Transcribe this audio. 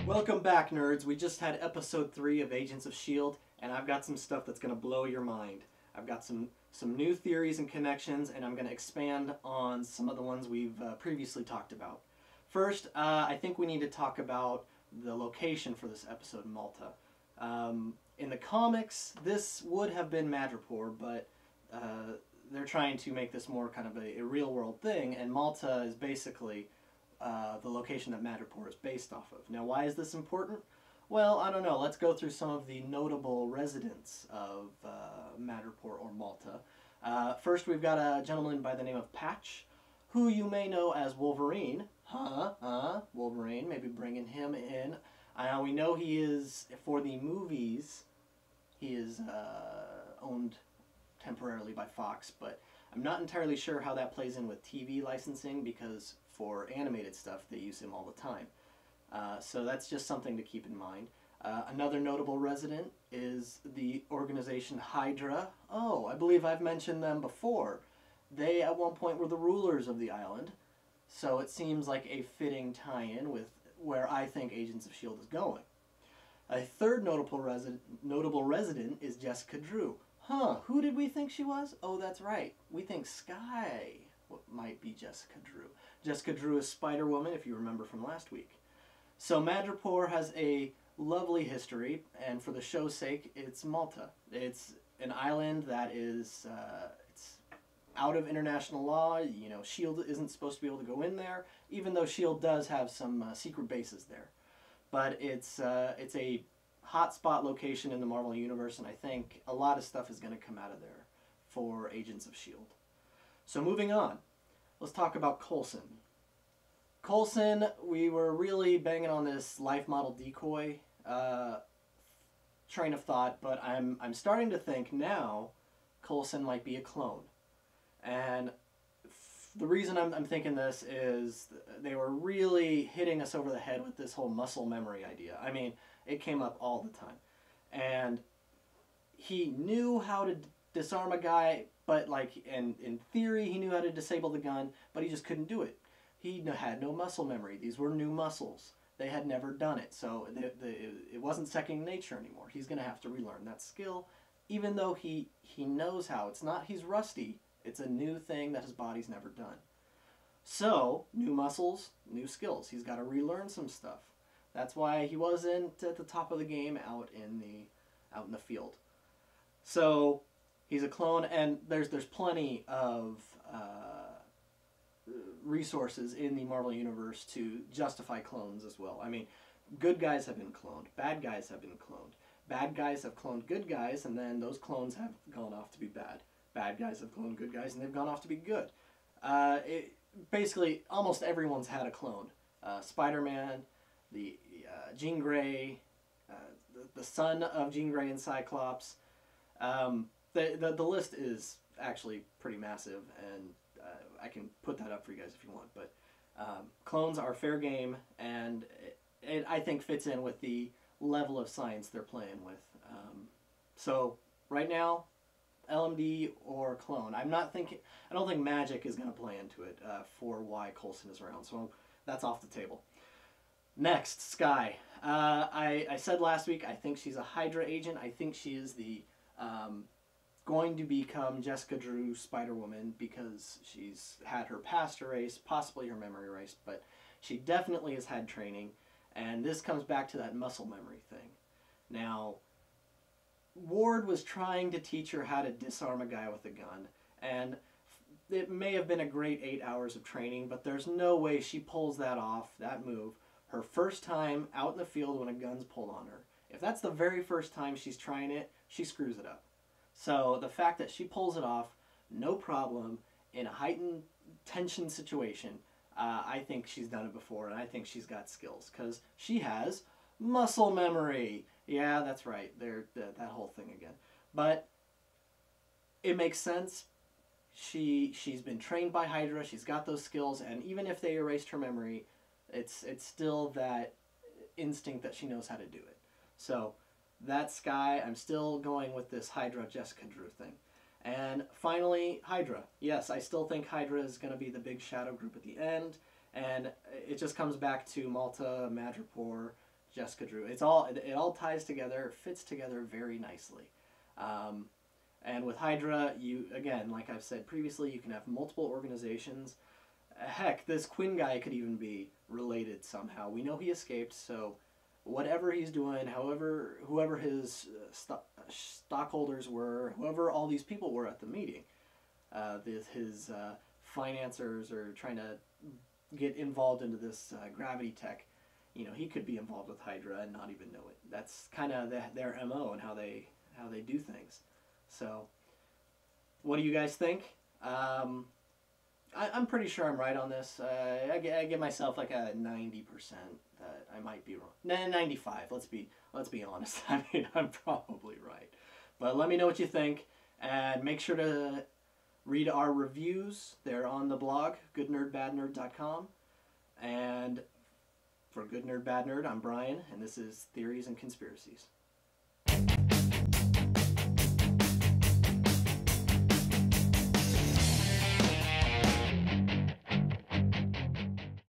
Welcome back, nerds. We just had episode 3 of Agents of S.H.I.E.L.D., and I've got some stuff that's going to blow your mind. I've got some new theories and connections, and I'm going to expand on some of the ones we've previously talked about. First, I think we need to talk about the location for this episode, Malta. In the comics, this would have been Madripoor, but they're trying to make this more kind of a real-world thing, and Malta is basically the location that Madripoor is based off of. Now, why is this important? Well, I don't know. Let's go through some of the notable residents of Madripoor or Malta. First, we've got a gentleman by the name of Patch, who you may know as Wolverine. Wolverine, maybe bringing him in. We know he is, for the movies, he is owned temporarily by Fox, but I'm not entirely sure how that plays in with TV licensing, because for animated stuff they use him all the time. So that's just something to keep in mind. Another notable resident is the organization Hydra. Oh, I believe I've mentioned them before. They at one point were the rulers of the island, so it seems like a fitting tie-in with where I think Agents of S.H.I.E.L.D. is going. A third notable resident is Jessica Drew. Who did we think she was? Oh, that's right. We think Skye might be Jessica Drew. Jessica Drew is Spider-Woman, if you remember from last week. So Madripoor has a lovely history, and for the show's sake, it's Malta. It's an island that is it's out of international law. You know, S.H.I.E.L.D. isn't supposed to be able to go in there, even though S.H.I.E.L.D. does have some secret bases there. But it's a hotspot location in the Marvel Universe, and I think a lot of stuff is going to come out of there for Agents of S.H.I.E.L.D. So moving on, let's talk about Coulson. Coulson, we were really banging on this life model decoy train of thought, but I'm starting to think now Coulson might be a clone. And the reason I'm thinking this is they were really hitting us over the head with this whole muscle memory idea. I mean, it came up all the time. And he knew how to disarm a guy, but in theory he knew how to disable the gun, but he just couldn't do it. He had no muscle memory. These were new muscles. They had never done it, so it wasn't second nature anymore. He's going to have to relearn that skill, even though he knows how. It's not he's rusty. It's a new thing that his body's never done. So, new muscles, new skills. He's got to relearn some stuff. That's why he wasn't at the top of the game out in the field. So, he's a clone, and there's plenty of resources in the Marvel Universe to justify clones as well. I mean, good guys have been cloned. Bad guys have been cloned. Bad guys have cloned good guys, and then those clones have gone off to be bad. Bad guys have cloned good guys, and they've gone off to be good. Basically, almost everyone's had a clone. Spider-Man, the Jean Grey, the son of Jean Grey and Cyclops. The list is actually pretty massive, and I can put that up for you guys if you want. But clones are fair game, and it I think fits in with the level of science they're playing with. So right now, LMD or clone. I don't think magic is going to play into it for why Coulson is around. So that's off the table. Next, Skye. I said last week I think she's a Hydra agent. I think she is the going to become Jessica Drew Spider-Woman because she's had her past erased, possibly her memory erased, but she definitely has had training, and this comes back to that muscle memory thing. Now, Ward was trying to teach her how to disarm a guy with a gun, and it may have been a great 8 hours of training, but there's no way she pulls that off, that move, her first time out in the field when a gun's pulled on her. If that's the very first time she's trying it, she screws it up. So the fact that she pulls it off, no problem, in a heightened tension situation, I think she's done it before, and I think she's got skills, because she has muscle memory. Yeah, that's right, that whole thing again. But it makes sense. She's been trained by Hydra, she's got those skills, and even if they erased her memory, it's still that instinct that she knows how to do it. So that's Skye. I'm still going with this Hydra Jessica Drew thing. And finally, Hydra. Yes, I still think Hydra is going to be the big shadow group at the end, and it just comes back to Malta, Madripoor, Jessica Drew. It all ties together, fits together very nicely. Um, and with Hydra, you again, like I've said previously, you can have multiple organizations. Heck, this Quinn guy could even be related somehow. We know he escaped, so whatever he's doing, whoever his stockholders were, whoever all these people were at the meeting, his financiers are trying to get involved into this gravity tech. You know, he could be involved with Hydra and not even know it. That's kind of their MO and how they do things. So, what do you guys think? I'm pretty sure I'm right on this. I give myself like a 90% that I might be wrong. 95. Let's be honest. I mean, I'm probably right. But let me know what you think, and make sure to read our reviews. They're on the blog, goodnerdbadnerd.com. And for Good Nerd Bad Nerd, I'm Brian, and this is Theories and Conspiracies.